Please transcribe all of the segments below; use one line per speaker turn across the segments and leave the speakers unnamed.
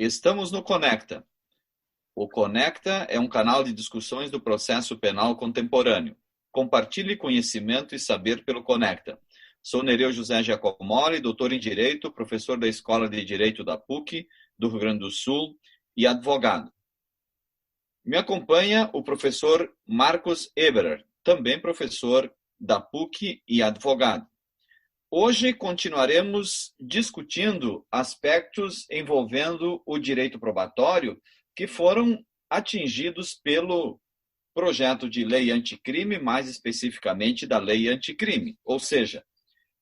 Estamos no Conecta. O Conecta é um canal de discussões do processo penal contemporâneo. Compartilhe conhecimento e saber pelo Conecta. Sou Nereu José Giacomoli, doutor em Direito, professor da Escola de Direito da PUC, do Rio Grande do Sul, e advogado. Me acompanha o professor Marcos Eberer, também professor da PUC e advogado. Hoje continuaremos discutindo aspectos envolvendo o direito probatório que foram atingidos pelo projeto de lei anticrime, mais especificamente da lei anticrime, ou seja,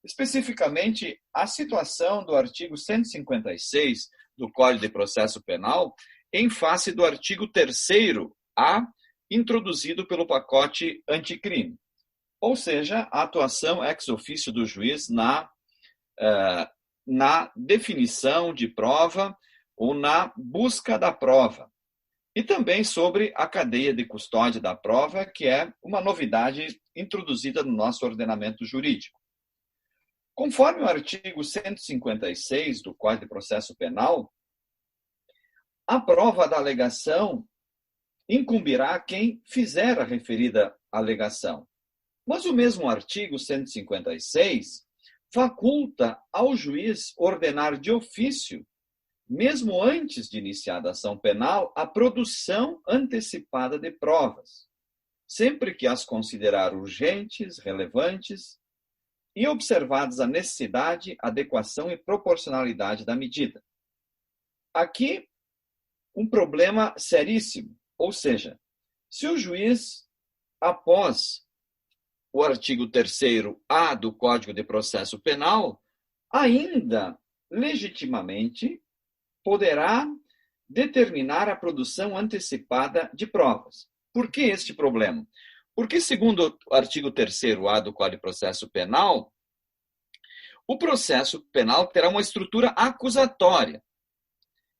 especificamente a situação do artigo 156 do Código de Processo Penal em face do artigo 3º-A, introduzido pelo pacote anticrime. Ou seja, a atuação ex officio do juiz na definição de prova ou na busca da prova. E também sobre a cadeia de custódia da prova, que é uma novidade introduzida no nosso ordenamento jurídico. Conforme o artigo 156 do Código de Processo Penal, a prova da alegação incumbirá quem fizer a referida alegação. Mas o mesmo artigo 156 faculta ao juiz ordenar de ofício, mesmo antes de iniciada a ação penal, a produção antecipada de provas, sempre que as considerar urgentes, relevantes e observadas a necessidade, adequação e proporcionalidade da medida. Aqui, um problema seríssimo, ou seja, se o juiz, após o artigo 3º-A do Código de Processo Penal, ainda legitimamente poderá determinar a produção antecipada de provas. Por que este problema? Porque, segundo o artigo 3º-A do Código de Processo Penal, o processo penal terá uma estrutura acusatória.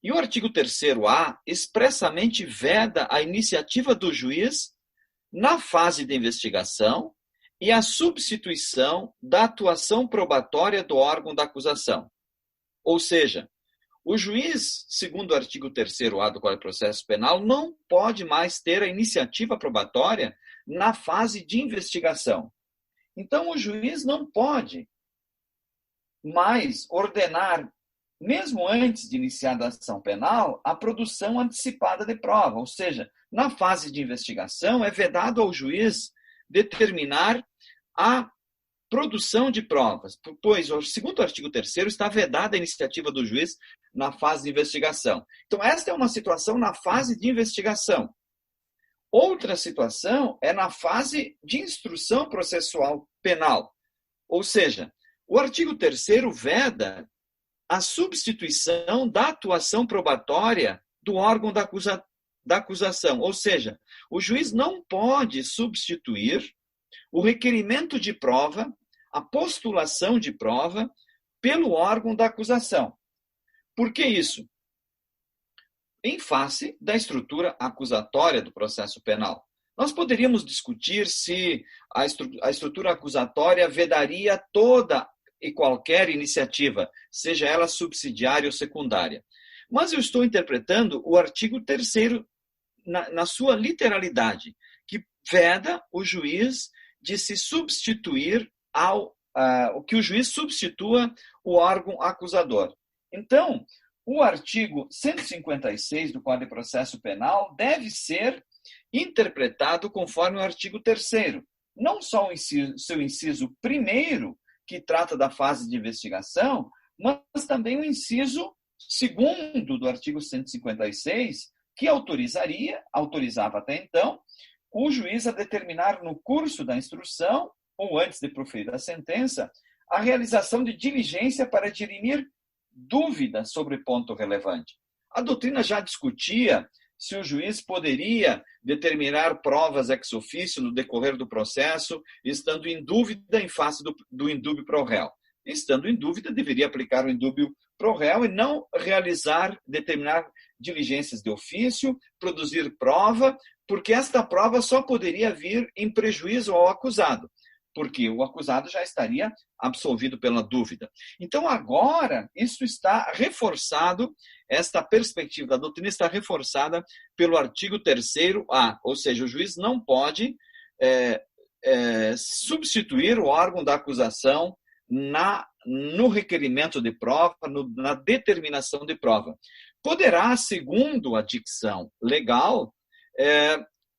E o artigo 3º-A expressamente veda a iniciativa do juiz na fase de investigação e a substituição da atuação probatória do órgão da acusação. Ou seja, o juiz, segundo o artigo 3º-A do Código de Processo Penal, não pode mais ter a iniciativa probatória na fase de investigação. Então, o juiz não pode mais ordenar, mesmo antes de iniciar a ação penal, a produção antecipada de prova. Ou seja, na fase de investigação, é vedado ao juiz determinar a produção de provas, pois, segundo o artigo 3º, está vedada a iniciativa do juiz na fase de investigação. Então, esta é uma situação na fase de investigação. Outra situação é na fase de instrução processual penal. Ou seja, o artigo 3º veda a substituição da atuação probatória do órgão da acusação. Ou seja, o juiz não pode substituir o requerimento de prova, a postulação de prova, pelo órgão da acusação. Por que isso? Em face da estrutura acusatória do processo penal. Nós poderíamos discutir se a estrutura acusatória vedaria toda e qualquer iniciativa, seja ela subsidiária ou secundária. Mas eu estou interpretando o artigo 3º na sua literalidade, que veda o juiz de se substituir que o juiz substitua o órgão acusador. Então, o artigo 156 do Código de Processo Penal deve ser interpretado conforme o artigo 3º. Não só o seu inciso 1º, que trata da fase de investigação, mas também o inciso 2º do artigo 156, que autorizava até então, o juiz a determinar no curso da instrução, ou antes de proferir a sentença, a realização de diligência para dirimir dúvidas sobre ponto relevante. A doutrina já discutia se o juiz poderia determinar provas ex officio no decorrer do processo, estando em dúvida em face do indúbio pro réu. Estando em dúvida, deveria aplicar o indúbio pro réu e não determinar diligências de ofício, produzir prova, porque esta prova só poderia vir em prejuízo ao acusado. porque o acusado já estaria absolvido pela dúvida. Então, agora, isso está reforçado, esta perspectiva da doutrina está reforçada pelo artigo 3º-A, ou seja, o juiz não pode substituir o órgão da acusação no requerimento de prova, na determinação de prova. Poderá, segundo a dicção legal,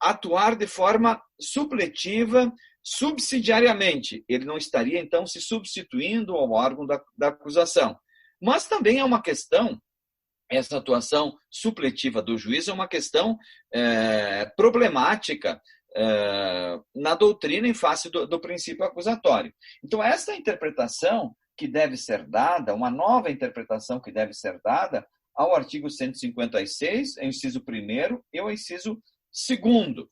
atuar de forma supletiva, subsidiariamente. Ele não estaria, então, se substituindo ao órgão da acusação. Mas também é uma questão, essa atuação supletiva do juiz é uma questão problemática na doutrina em face do princípio acusatório. Então, essa interpretação que deve ser dada, uma nova interpretação que deve ser dada ao artigo 156, inciso 1º e o inciso 2º.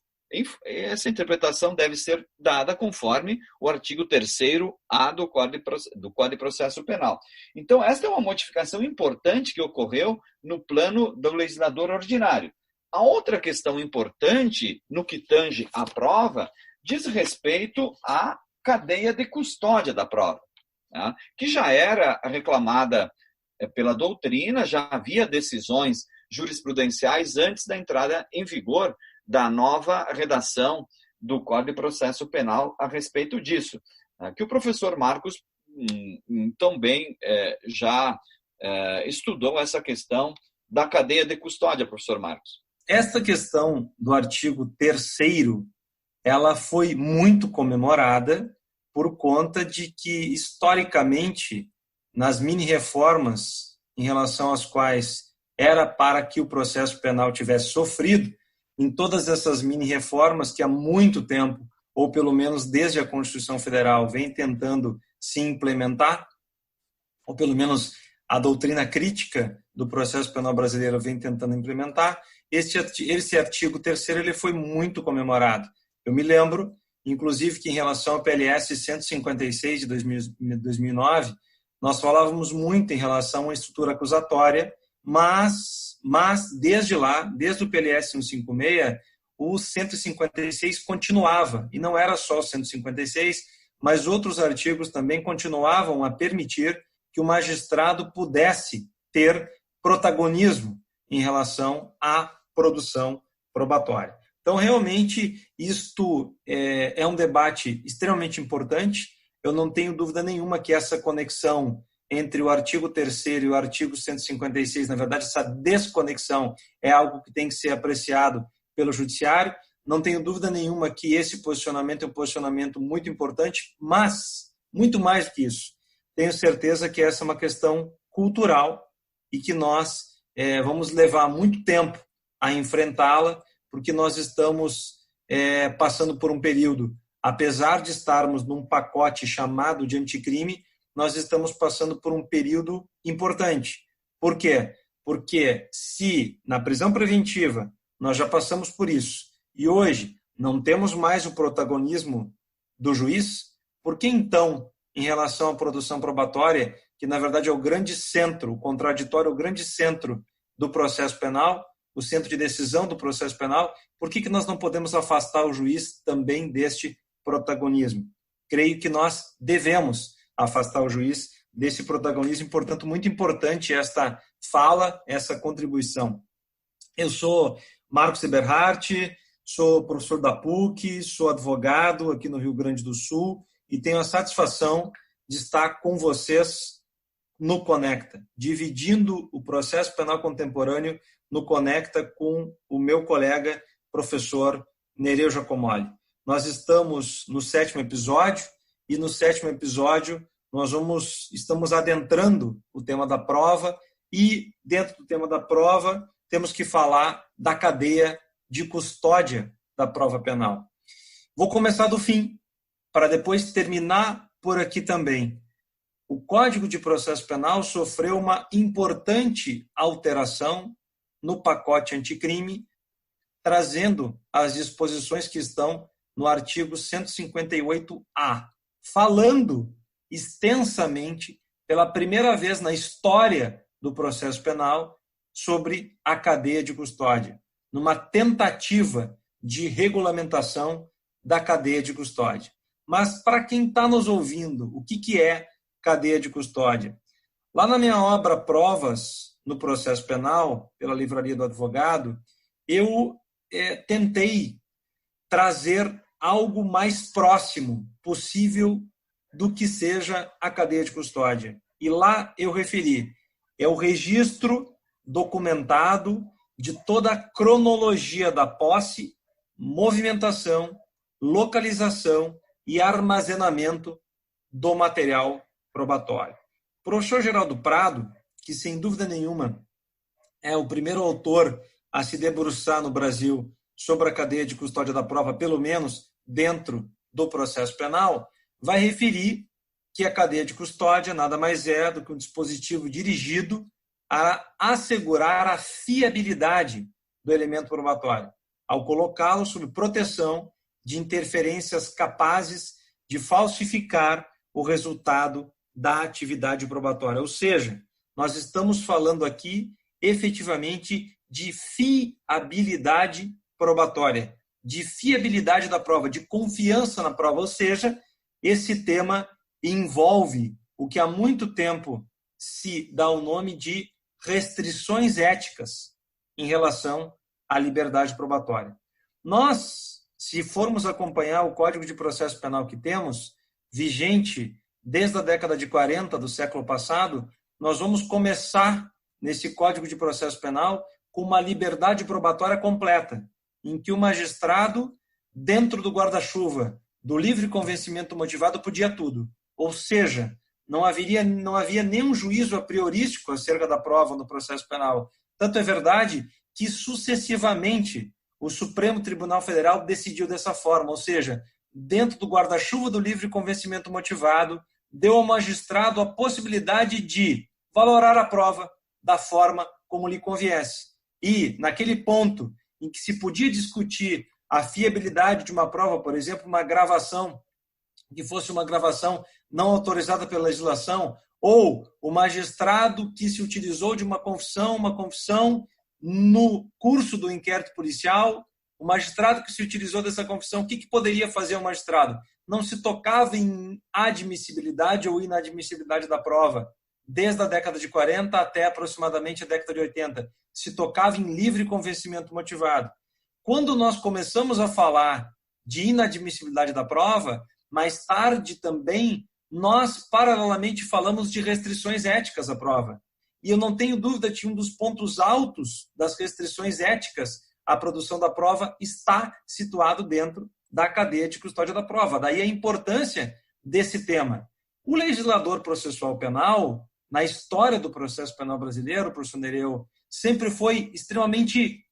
Essa interpretação deve ser dada conforme o artigo 3º-A do Código de Processo Penal. Então, esta é uma modificação importante que ocorreu no plano do legislador ordinário. A outra questão importante, no que tange à prova, diz respeito à cadeia de custódia da prova, tá? Que já era reclamada pela doutrina, já havia decisões jurisprudenciais antes da entrada em vigor da nova redação do Código de Processo Penal a respeito disso, que o professor Marcos também já estudou essa questão da cadeia de custódia, professor Marcos.
Essa questão do artigo 3º, ela foi muito comemorada por conta de que, historicamente, nas mini-reformas em relação às quais era para que o processo penal tivesse sofrido, em todas essas mini-reformas que há muito tempo, ou pelo menos desde a Constituição Federal, vem tentando se implementar, ou pelo menos a doutrina crítica do processo penal brasileiro vem tentando implementar, esse artigo 3º ele foi muito comemorado. Eu me lembro, inclusive, que em relação ao PLS 156 de 2009, nós falávamos muito em relação à estrutura acusatória, mas desde lá, desde o PLS 156, o 156 continuava, e não era só o 156, mas outros artigos também continuavam a permitir que o magistrado pudesse ter protagonismo em relação à produção probatória. Então, realmente, isto é um debate extremamente importante. Eu não tenho dúvida nenhuma que essa conexão entre o artigo 3º e o artigo 156, na verdade, essa desconexão é algo que tem que ser apreciado pelo judiciário. Não tenho dúvida nenhuma que esse posicionamento é um posicionamento muito importante, mas, muito mais do que isso, tenho certeza que essa é uma questão cultural e que nós vamos levar muito tempo a enfrentá-la, porque nós estamos passando por um período, apesar de estarmos num pacote chamado de anticrime, nós estamos passando por um período importante. Por quê? Porque se na prisão preventiva nós já passamos por isso e hoje não temos mais o protagonismo do juiz, por que então, em relação à produção probatória, que na verdade é o grande centro, o contraditório é o grande centro do processo penal, o centro de decisão do processo penal, por que nós não podemos afastar o juiz também deste protagonismo? Creio que nós devemos afastar o juiz desse protagonismo, portanto, muito importante esta fala, essa contribuição. Eu sou Marcos Eberhardt, sou professor da PUC, sou advogado aqui no Rio Grande do Sul e tenho a satisfação de estar com vocês no Conecta, dividindo o processo penal contemporâneo no Conecta com o meu colega, professor Nereu Giacomoli. Nós estamos no 7º episódio e no 7º episódio nós estamos adentrando o tema da prova e dentro do tema da prova temos que falar da cadeia de custódia da prova penal. Vou começar do fim, para depois terminar por aqui também. O Código de Processo Penal sofreu uma importante alteração no pacote anticrime, trazendo as disposições que estão no artigo 158-A, falando extensamente, pela primeira vez na história do processo penal, sobre a cadeia de custódia, numa tentativa de regulamentação da cadeia de custódia. Mas para quem está nos ouvindo, o que é cadeia de custódia? Lá na minha obra Provas no Processo Penal, pela Livraria do Advogado, eu tentei trazer algo mais próximo possível do que seja a cadeia de custódia. E lá eu referi, é o registro documentado de toda a cronologia da posse, movimentação, localização e armazenamento do material probatório. O professor Geraldo Prado, que sem dúvida nenhuma é o primeiro autor a se debruçar no Brasil sobre a cadeia de custódia da prova, pelo menos dentro do processo penal, vai referir que a cadeia de custódia nada mais é do que um dispositivo dirigido a assegurar a fiabilidade do elemento probatório, ao colocá-lo sob proteção de interferências capazes de falsificar o resultado da atividade probatória. Ou seja, nós estamos falando aqui efetivamente de fiabilidade probatória, de fiabilidade da prova, de confiança na prova. Ou seja, esse tema envolve o que há muito tempo se dá o nome de restrições éticas em relação à liberdade probatória. Nós, se formos acompanhar o Código de Processo Penal que temos, vigente desde a década de 40 do século passado, nós vamos começar nesse Código de Processo Penal com uma liberdade probatória completa, em que o magistrado, dentro do guarda-chuva do livre convencimento motivado, podia tudo. Ou seja, não havia nenhum juízo a priorístico acerca da prova no processo penal. Tanto é verdade que, sucessivamente, o Supremo Tribunal Federal decidiu dessa forma, ou seja, dentro do guarda-chuva do livre convencimento motivado, deu ao magistrado a possibilidade de valorar a prova da forma como lhe conviesse. E, naquele ponto em que se podia discutir a fiabilidade de uma prova, por exemplo, uma gravação, que fosse uma gravação não autorizada pela legislação, ou o magistrado que se utilizou de uma confissão no curso do inquérito policial, o magistrado que se utilizou dessa confissão, o que poderia fazer o magistrado? Não se tocava em admissibilidade ou inadmissibilidade da prova. Desde a década de 40 até aproximadamente a década de 80, se tocava em livre convencimento motivado. Quando nós começamos a falar de inadmissibilidade da prova, mais tarde também nós paralelamente falamos de restrições éticas à prova. E eu não tenho dúvida que um dos pontos altos das restrições éticas à produção da prova está situado dentro da cadeia de custódia da prova. Daí a importância desse tema. O legislador processual penal, na história do processo penal brasileiro, professor Nereu, sempre foi extremamente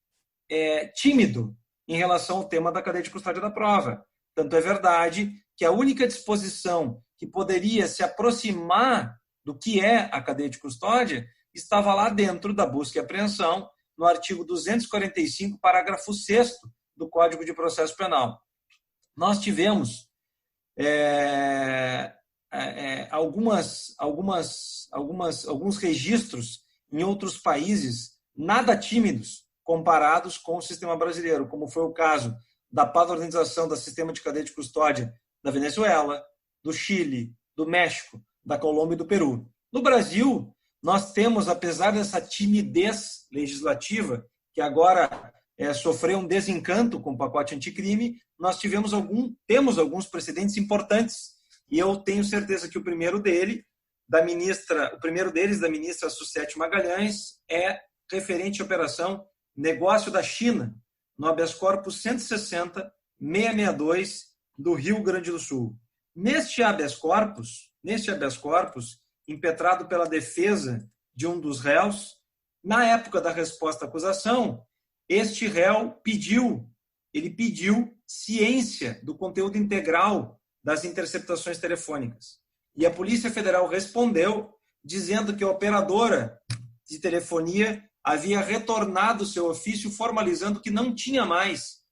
tímido em relação ao tema da cadeia de custódia da prova. Tanto é verdade que a única disposição que poderia se aproximar do que é a cadeia de custódia estava lá dentro da busca e apreensão, no artigo 245, parágrafo 6º do Código de Processo Penal. Nós tivemos alguns registros em outros países nada tímidos comparados com o sistema brasileiro, como foi o caso da padronização do sistema de cadeia de custódia da Venezuela, do Chile, do México, da Colômbia e do Peru. No Brasil, nós temos, apesar dessa timidez legislativa, que agora sofreu um desencanto com o pacote anticrime, nós temos alguns precedentes importantes, e eu tenho certeza que o primeiro deles, da ministra Sucete Magalhães, é referente à operação Negócio da China, no habeas corpus 160.662 do Rio Grande do Sul. Neste habeas corpus, impetrado pela defesa de um dos réus, na época da resposta à acusação, este réu pediu ciência do conteúdo integral das interceptações telefônicas. E a Polícia Federal respondeu dizendo que a operadora de telefonia havia retornado seu ofício formalizando que não tinha mais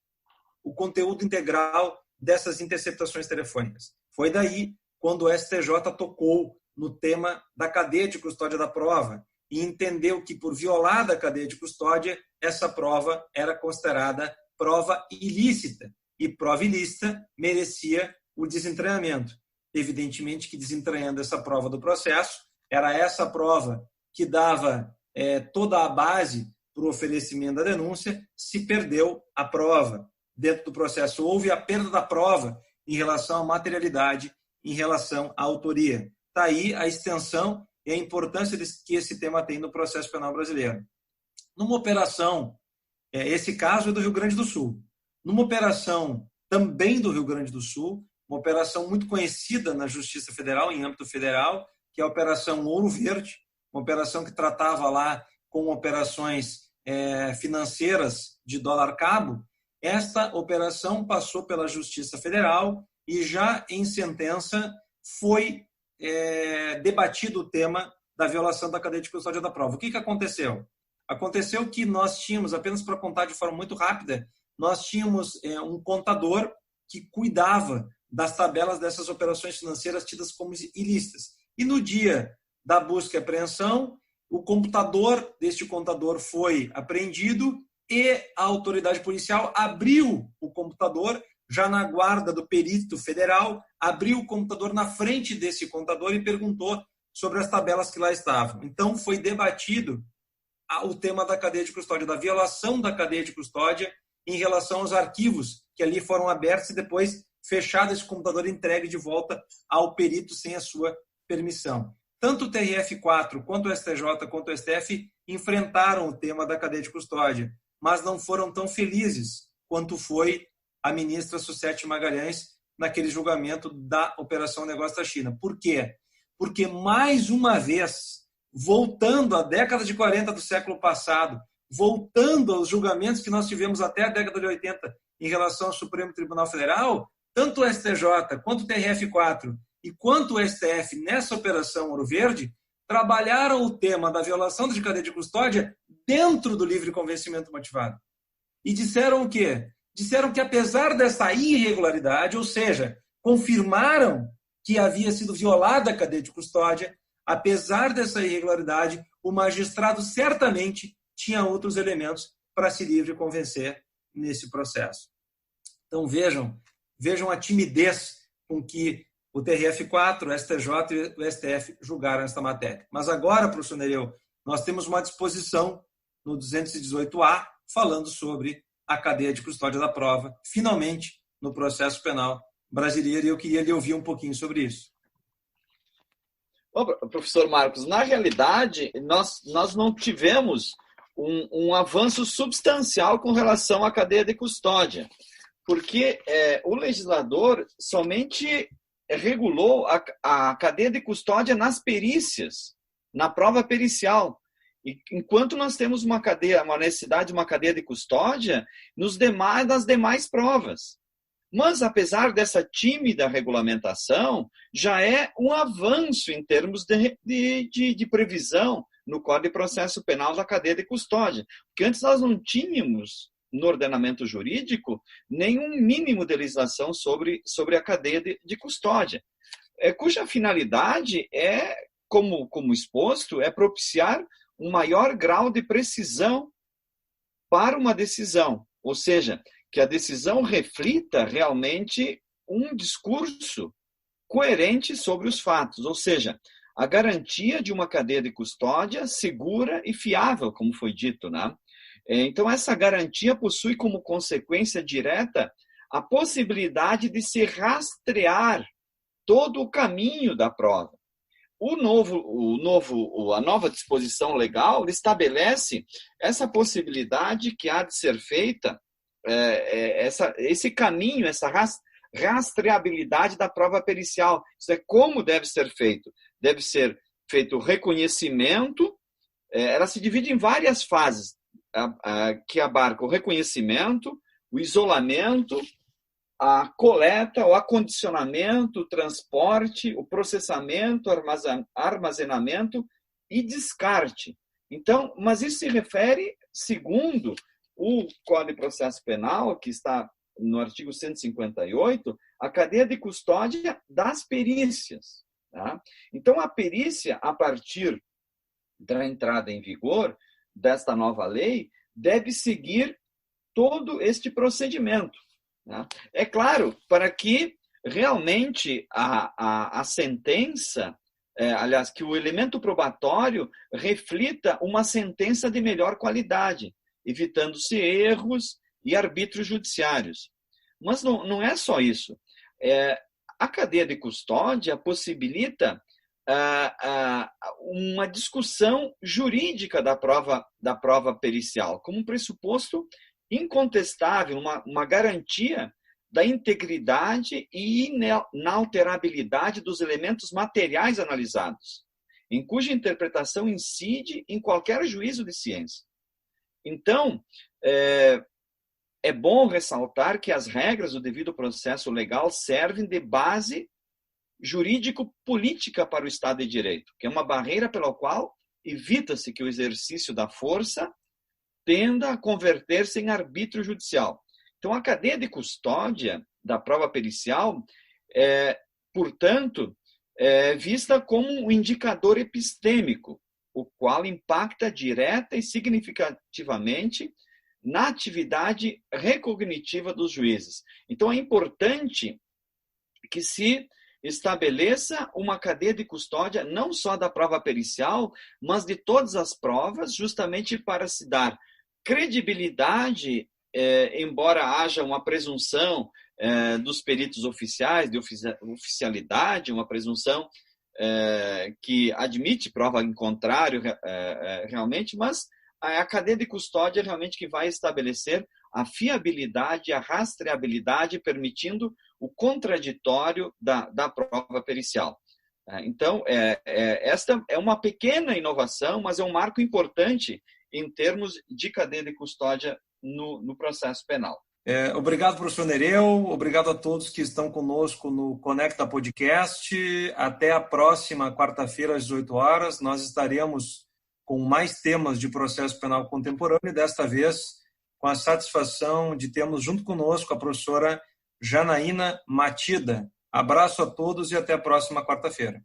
o conteúdo integral dessas interceptações telefônicas. Foi daí quando o STJ tocou no tema da cadeia de custódia da prova e entendeu que, por violada a cadeia de custódia, essa prova era considerada prova ilícita, e prova ilícita merecia o desentranhamento. Evidentemente que desentranhando essa prova do processo, era essa prova que dava toda a base para o oferecimento da denúncia, se perdeu a prova. Dentro do processo houve a perda da prova em relação à materialidade, em relação à autoria. Está aí a extensão e a importância que esse tema tem no processo penal brasileiro. Numa operação, esse caso é do Rio Grande do Sul, numa operação também do Rio Grande do Sul, uma operação muito conhecida na Justiça Federal, em âmbito federal, que é a Operação Ouro Verde, uma operação que tratava lá com operações financeiras de dólar cabo. Esta operação passou pela Justiça Federal e já em sentença foi debatido o tema da violação da cadeia de custódia da prova. O que aconteceu? Aconteceu que nós tínhamos, apenas para contar de forma muito rápida, nós tínhamos um contador que cuidava das tabelas dessas operações financeiras tidas como ilícitas. E no dia da busca e apreensão, o computador deste contador foi apreendido e a autoridade policial abriu o computador, já na guarda do perito federal, abriu o computador na frente desse contador e perguntou sobre as tabelas que lá estavam. Então, foi debatido o tema da cadeia de custódia, da violação da cadeia de custódia em relação aos arquivos que ali foram abertos e depois fechado esse computador e entregue de volta ao perito sem a sua permissão. Tanto o TRF4, quanto o STJ, quanto o STF enfrentaram o tema da cadeia de custódia, mas não foram tão felizes quanto foi a ministra Sucete Magalhães naquele julgamento da Operação Negócio da China. Por quê? Porque, mais uma vez, voltando à década de 40 do século passado, voltando aos julgamentos que nós tivemos até a década de 80 em relação ao Supremo Tribunal Federal, tanto o STJ, quanto o TRF4 e quanto o STF nessa Operação Ouro Verde, trabalharam o tema da violação de cadeia de custódia dentro do livre convencimento motivado. E disseram o quê? Disseram que, apesar dessa irregularidade, ou seja, confirmaram que havia sido violada a cadeia de custódia, apesar dessa irregularidade, o magistrado certamente tinha outros elementos para se livre convencer nesse processo. Então, vejam a timidez com que o TRF4, o STJ e o STF julgaram esta matéria. Mas agora, professor Nereu, nós temos uma disposição no 218A falando sobre a cadeia de custódia da prova, finalmente, no processo penal brasileiro, e eu queria lhe ouvir um pouquinho sobre isso.
Bom, professor Marcos, na realidade, nós não tivemos um avanço substancial com relação à cadeia de custódia, porque o legislador somente regulou a cadeia de custódia nas perícias, na prova pericial. E enquanto nós temos uma necessidade de uma cadeia de custódia nas demais provas. Mas, apesar dessa tímida regulamentação, já é um avanço em termos de previsão no Código de Processo Penal da cadeia de custódia. Porque antes nós não tínhamos, no ordenamento jurídico, nenhum mínimo de legislação sobre a cadeia de custódia, cuja finalidade como exposto, é propiciar um maior grau de precisão para uma decisão, ou seja, que a decisão reflita realmente um discurso coerente sobre os fatos, ou seja, a garantia de uma cadeia de custódia segura e fiável, como foi dito, né? Então, essa garantia possui como consequência direta a possibilidade de se rastrear todo o caminho da prova. A nova disposição legal estabelece essa possibilidade que há de ser feita, esse caminho, essa rastreabilidade da prova pericial. Isso é como deve ser feito. Deve ser feito o reconhecimento, ela se divide em várias fases, que abarcam o reconhecimento, o isolamento, a coleta, o acondicionamento, o transporte, o processamento, armazenamento e descarte. Então, mas isso se refere, segundo o Código de Processo Penal, que está no artigo 158, à cadeia de custódia das perícias. Tá? Então, a perícia, a partir da entrada em vigor desta nova lei, deve seguir todo este procedimento. É claro, para que realmente a sentença, aliás, que o elemento probatório reflita uma sentença de melhor qualidade, evitando-se erros e arbítrios judiciários. Mas não é só isso. A cadeia de custódia possibilita uma discussão jurídica da prova pericial, como um pressuposto incontestável, uma garantia da integridade e inalterabilidade dos elementos materiais analisados, em cuja interpretação incide em qualquer juízo de ciência. Então, é bom ressaltar que as regras do devido processo legal servem de base jurídico-política para o Estado de Direito, que é uma barreira pela qual evita-se que o exercício da força tenda a converter-se em arbítrio judicial. Então, a cadeia de custódia da prova pericial portanto, vista como um indicador epistêmico, o qual impacta direta e significativamente na atividade recognitiva dos juízes. Então, é importante que se estabeleça uma cadeia de custódia não só da prova pericial, mas de todas as provas, justamente para se dar credibilidade, embora haja uma presunção dos peritos oficiais, de oficialidade, uma presunção que admite prova em contrário realmente, mas a cadeia de custódia realmente que vai estabelecer a fiabilidade, a rastreabilidade, permitindo o contraditório da prova pericial. Então, esta é uma pequena inovação, mas é um marco importante em termos de cadeia de custódia no processo penal.
Obrigado, professor Nereu. Obrigado a todos que estão conosco no Conecta Podcast. Até a próxima quarta-feira, às 18 horas. Nós estaremos com mais temas de processo penal contemporâneo e, desta vez, com a satisfação de termos junto conosco a professora Janaína Matida. Abraço a todos e até a próxima quarta-feira.